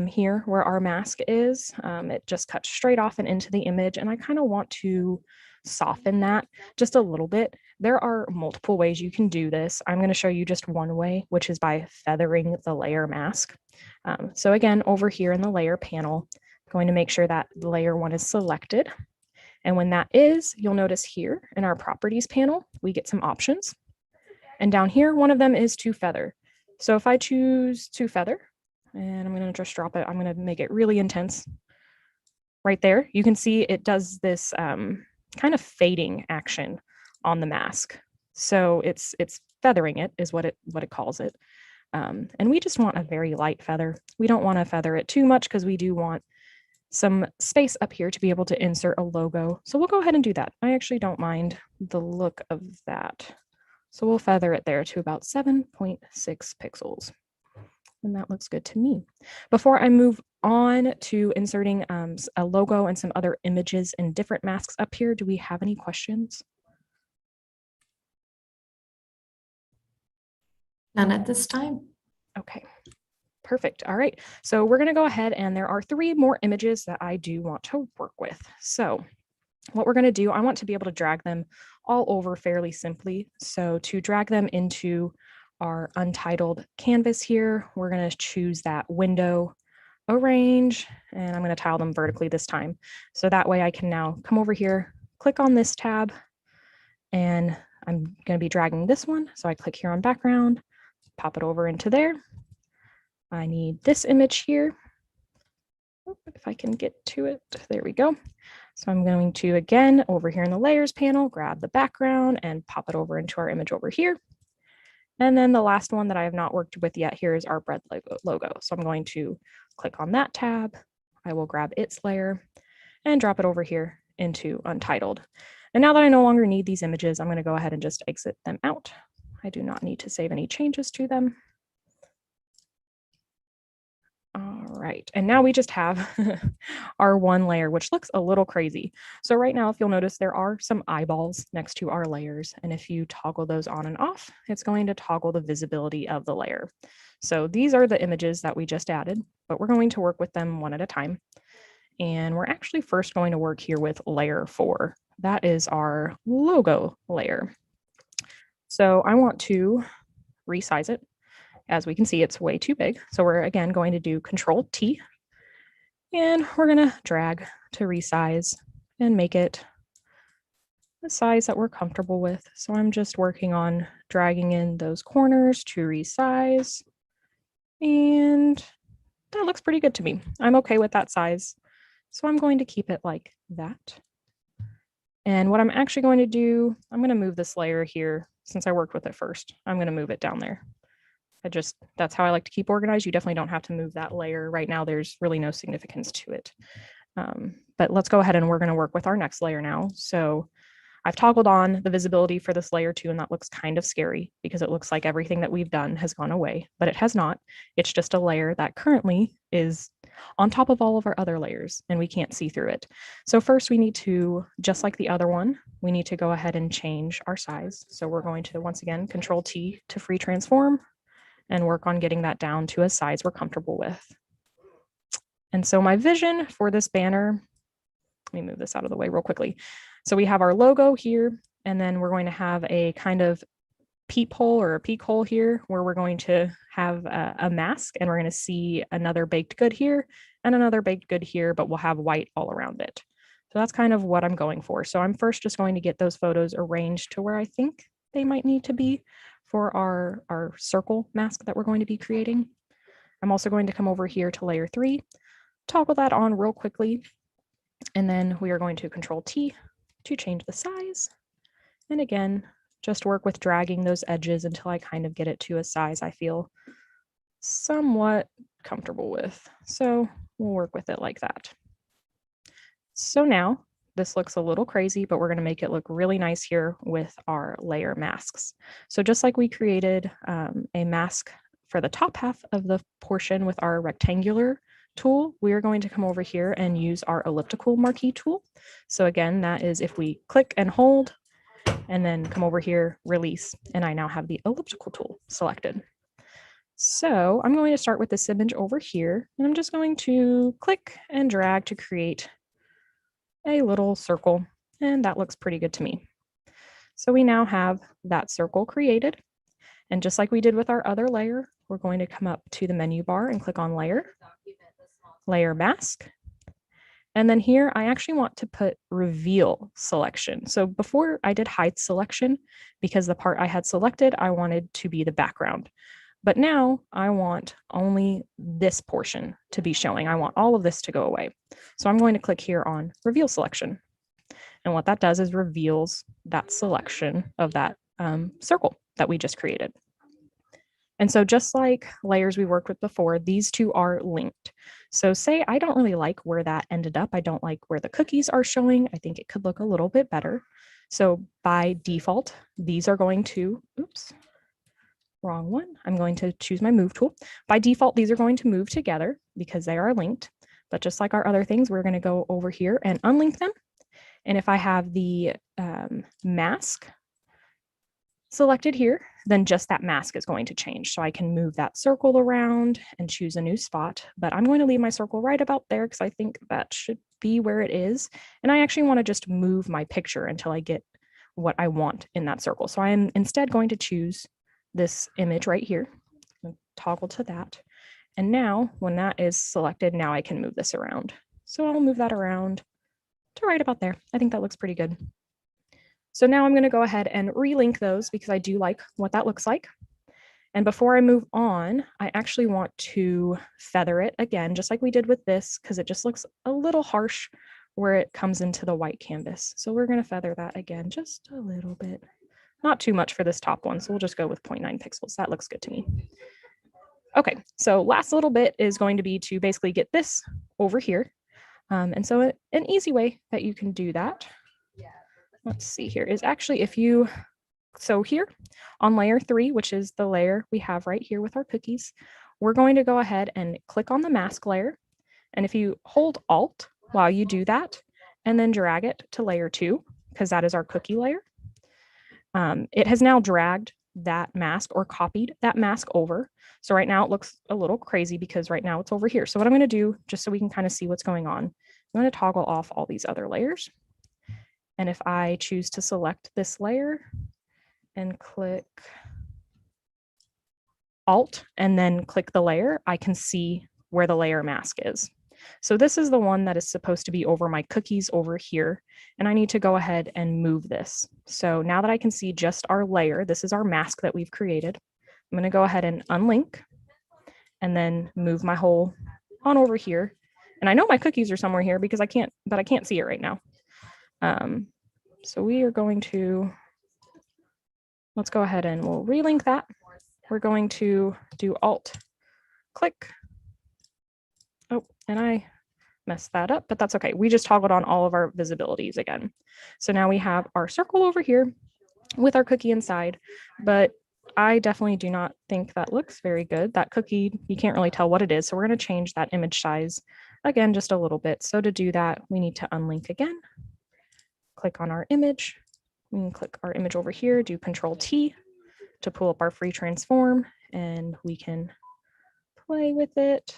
here where our mask is. It just cuts straight off and into the image. And I kind of want to soften that just a little bit. There are multiple ways you can do this. I'm going to show you just one way, which is by feathering the layer mask. So again, over here in the layer panel, I'm going to make sure that layer one is selected. And when that is, you'll notice here in our properties panel, we get some options. And down here, one of them is to feather. So if I choose to feather, and I'm going to just drop it, I'm going to make it really intense. Right there, you can see it does this kind of fading action on the mask. So it's feathering it is what it calls it. And we just want a very light feather. We don't want to feather it too much because we do want some space up here to be able to insert a logo. So we'll go ahead and do that. I actually don't mind the look of that. So we'll feather it there to about 7.6 pixels. And that looks good to me. Before I move on to inserting a logo and some other images and different masks up here, do we have any questions? None at this time. Okay, perfect. All right, so we're gonna go ahead and there are 3 more images that I do want to work with. So what we're gonna do, I want to be able to drag them all over fairly simply. So to drag them into our untitled canvas here, we're gonna choose that window, arrange, and I'm gonna tile them vertically this time. So that way I can now come over here, click on this tab, and I'm gonna be dragging this one. So I click here on background, pop it over into there. I need this image here. If I can get to it, there we go. So I'm going to, again, over here in the layers panel, grab the background and pop it over into our image over here. And then the last one that I have not worked with yet here is our bread logo. So I'm going to click on that tab. I will grab its layer and drop it over here into Untitled. And now that I no longer need these images, I'm going to go ahead and just exit them out. I do not need to save any changes to them. All right, and now we just have our one layer, which looks a little crazy. So right now, if you'll notice, there are some eyeballs next to our layers. And if you toggle those on and off, it's going to toggle the visibility of the layer. So these are the images that we just added, but we're going to work with them one at a time. And we're actually first going to work here with layer 4. That is our logo layer. So I want to resize it. As we can see, it's way too big. So we're again going to do Control T, and we're going to drag to resize and make it the size that we're comfortable with. So I'm just working on dragging in those corners to resize, and that looks pretty good to me. I'm okay with that size. So I'm going to keep it like that. And what I'm actually going to do, I'm going to move this layer here since I worked with it first. I'm going to move it down there. That's how I like to keep organized. You definitely don't have to move that layer right now. There's really no significance to it. But let's go ahead and we're going to work with our next layer now. So I've toggled on the visibility for this layer 2, and that looks kind of scary because it looks like everything that we've done has gone away, but it has not. It's just a layer that currently is on top of all of our other layers, and we can't see through it. So first we need to, just like the other one, we need to go ahead and change our size. So we're going to, once again, Control T to free transform and work on getting that down to a size we're comfortable with. And so my vision for this banner, let me move this out of the way real quickly. So we have our logo here, and then we're going to have a kind of peephole or a peek hole here where we're going to have a mask, and we're going to see another baked good here and another baked good here, but we'll have white all around it. So that's kind of what I'm going for. So I'm first just going to get those photos arranged to where I think they might need to be for our circle mask that we're going to be creating. I'm also going to come over here to layer 3, toggle that on real quickly, and then we are going to Control T to change the size. And again, just work with dragging those edges until I kind of get it to a size I feel somewhat comfortable with. So we'll work with it like that. So now this looks a little crazy, but we're going to make it look really nice here with our layer masks. So just like we created a mask for the top half of the portion with our rectangular tool, we are going to come over here and use our elliptical marquee tool. So again, that is if we click and hold and then come over here, release, and I now have the elliptical tool selected. So I'm going to start with this image over here, and I'm just going to click and drag to create a little circle, and that looks pretty good to me. So we now have that circle created, and just like we did with our other layer, we're going to come up to the menu bar and click on layer, layer mask, and then here I actually want to put reveal selection. So before I did hide selection because the part I had selected I wanted to be the background. But now I want only this portion to be showing. I want all of this to go away. So I'm going to click here on reveal selection. And what that does is reveals that selection of that circle that we just created. And so just like layers we worked with before, these two are linked. So say I don't really like where that ended up. I don't like where the cookies are showing. I think it could look a little bit better. So by default, these are going to, oops, wrong one. I'm going to choose my move tool. By default, these are going to move together because they are linked. But just like our other things, we're going to go over here and unlink them. And if I have the mask selected here, then just that mask is going to change. So I can move that circle around and choose a new spot, but I'm going to leave my circle right about there because I think that should be where it is. And I actually want to just move my picture until I get what I want in that circle. So I am instead going to choose this image right here, toggle to that. And now when that is selected, now I can move this around. So I'll move that around to right about there. I think that looks pretty good. So now I'm going to go ahead and relink those because I do like what that looks like. And before I move on, I actually want to feather it again, just like we did with this, because it just looks a little harsh where it comes into the white canvas. So we're going to feather that again, just a little bit, not too much for this top one. So we'll just go with 0.9 pixels. That looks good to me. Okay, so last little bit is going to be to basically get this over here. And so an easy way that you can do that, let's see here, is actually if you, so here on layer 3, which is the layer we have right here with our cookies, we're going to go ahead and click on the mask layer. And if you hold Alt while you do that, and then drag it to layer 2, because that is our cookie layer, it has now dragged that mask or copied that mask over. So right now it looks a little crazy because right now it's over here. So what I'm going to do, just so we can kind of see what's going on, I'm going to toggle off all these other layers. And if I choose to select this layer and click Alt and then click the layer, I can see where the layer mask is. So this is the one that is supposed to be over my cookies over here. And I need to go ahead and move this. So now that I can see just our layer, this is our mask that we've created. I'm going to go ahead and unlink and then move my whole on over here. And I know my cookies are somewhere here because I can't see it right now. So we are going to, let's go ahead and we'll relink that. We're going to do Alt, click. Oh, and I messed that up, but that's okay. We just toggled on all of our visibilities again. So now we have our circle over here with our cookie inside, but I definitely do not think that looks very good. That cookie, you can't really tell what it is. So we're going to change that image size again, just a little bit. So to do that, we need to unlink again. Click on our image. We can click our image over here, do Control T to pull up our free transform, and we can play with it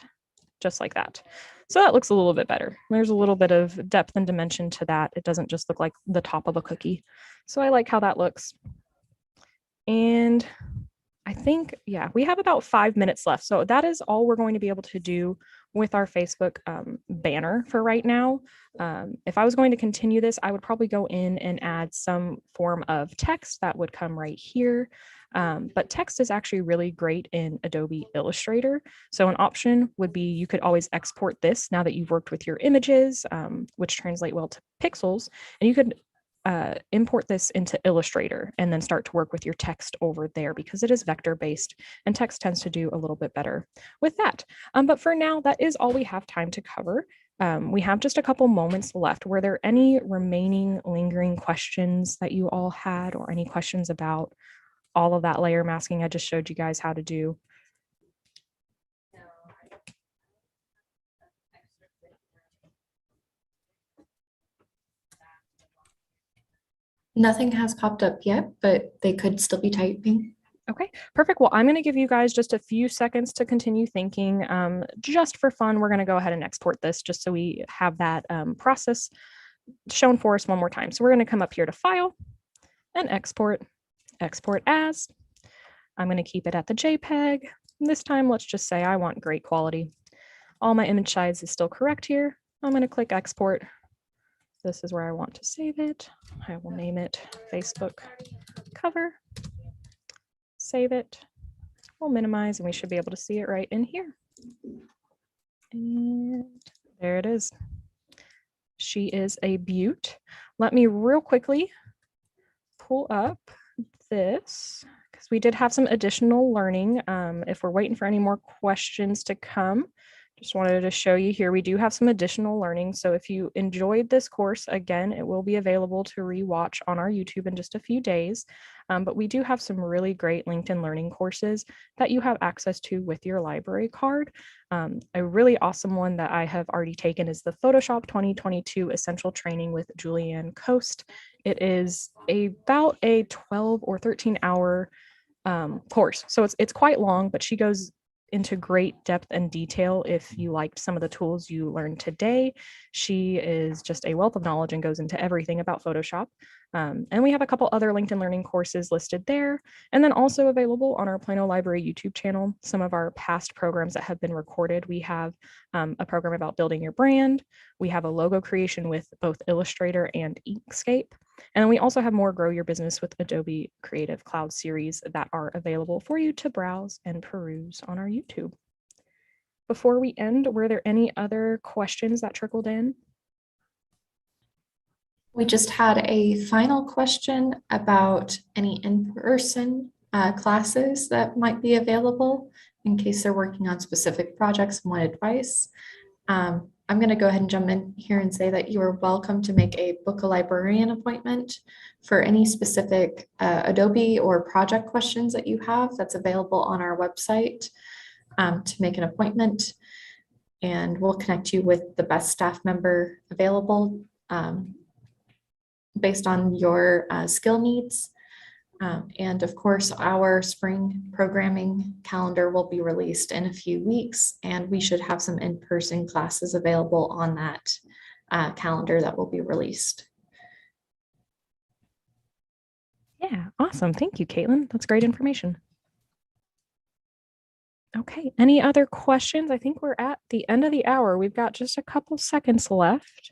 just like that. So that looks a little bit better. There's a little bit of depth and dimension to that. It doesn't just look like the top of a cookie. So I like how that looks. And I think, yeah, we have about 5 minutes left. So that is all we're going to be able to do with our Facebook banner for right now. If I was going to continue this, I would probably go in and add some form of text that would come right here. But text is actually really great in Adobe Illustrator. So an option would be you could always export this now that you've worked with your images, which translate well to pixels, and you could import this into Illustrator and then start to work with your text over there because it is vector based and text tends to do a little bit better with that. But for now, that is all we have time to cover. We have just a couple moments left. Were there any remaining lingering questions that you all had or any questions about all of that layer masking I just showed you guys how to do? Nothing has popped up yet, but they could still be typing. Okay, perfect. Well, I'm going to give you guys just a few seconds to continue thinking. Just for fun, we're going to go ahead and export this just so we have that process shown for us one more time. So we're going to come up here to File and Export, Export As. I'm going to keep it at the JPEG. This time, let's just say I want great quality. All my image size is still correct here. I'm going to click Export. This is where I want to save it. I will name it Facebook Cover. Save it. We'll minimize and we should be able to see it right in here. And there it is. She is a beaut. Let me real quickly pull up this because we did have some additional learning. If we're waiting for any more questions to come, just wanted to show you here, we do have some additional learning. So if you enjoyed this course, again, it will be available to rewatch on our YouTube in just a few days. But we do have some really great LinkedIn Learning courses that you have access to with your library card. A really awesome one that I have already taken is the Photoshop 2022 Essential Training with Julianne Coast. It is about a 12 or 13 hour course. So it's quite long, but she goes into great depth and detail. If you liked some of the tools you learned today, she is just a wealth of knowledge and goes into everything about Photoshop. And we have a couple other LinkedIn Learning courses listed there, and then also available on our Plano Library YouTube channel. Some of our past programs that have been recorded. We have a program about building your brand. We have a logo creation with both Illustrator and Inkscape. And we also have more Grow Your Business with Adobe Creative Cloud series that are available for you to browse and peruse on our YouTube. Before we end, were there any other questions that trickled in? We just had a final question about any in-person classes that might be available in case they're working on specific projects and want advice. I'm going to go ahead and jump in here and say that you are welcome to make a book a librarian appointment for any specific Adobe or project questions that you have. That's available on our website to make an appointment, and we'll connect you with the best staff member available based on your skill needs. And of course, our spring programming calendar will be released in a few weeks, and we should have some in-person classes available on that calendar that will be released. Yeah, awesome. Thank you, Caitlin. That's great information. Okay, any other questions? I think we're at the end of the hour. We've got just a couple seconds left.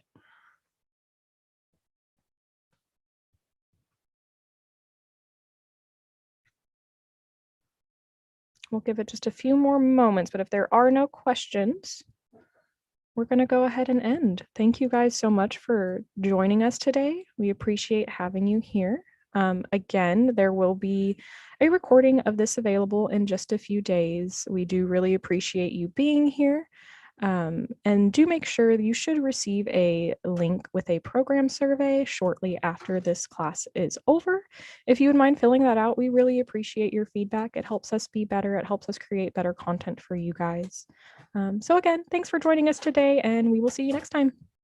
We'll give it just a few more moments, but if there are no questions, we're going to go ahead and end. Thank you guys so much for joining us today. We appreciate having you here. Again, there will be a recording of this available in just a few days. We do really appreciate you being here. And do make sure that you should receive a link with a program survey shortly after this class is over. If you would mind filling that out, we really appreciate your feedback. It helps us be better. It helps us create better content for you guys. So again, thanks for joining us today, and we will see you next time.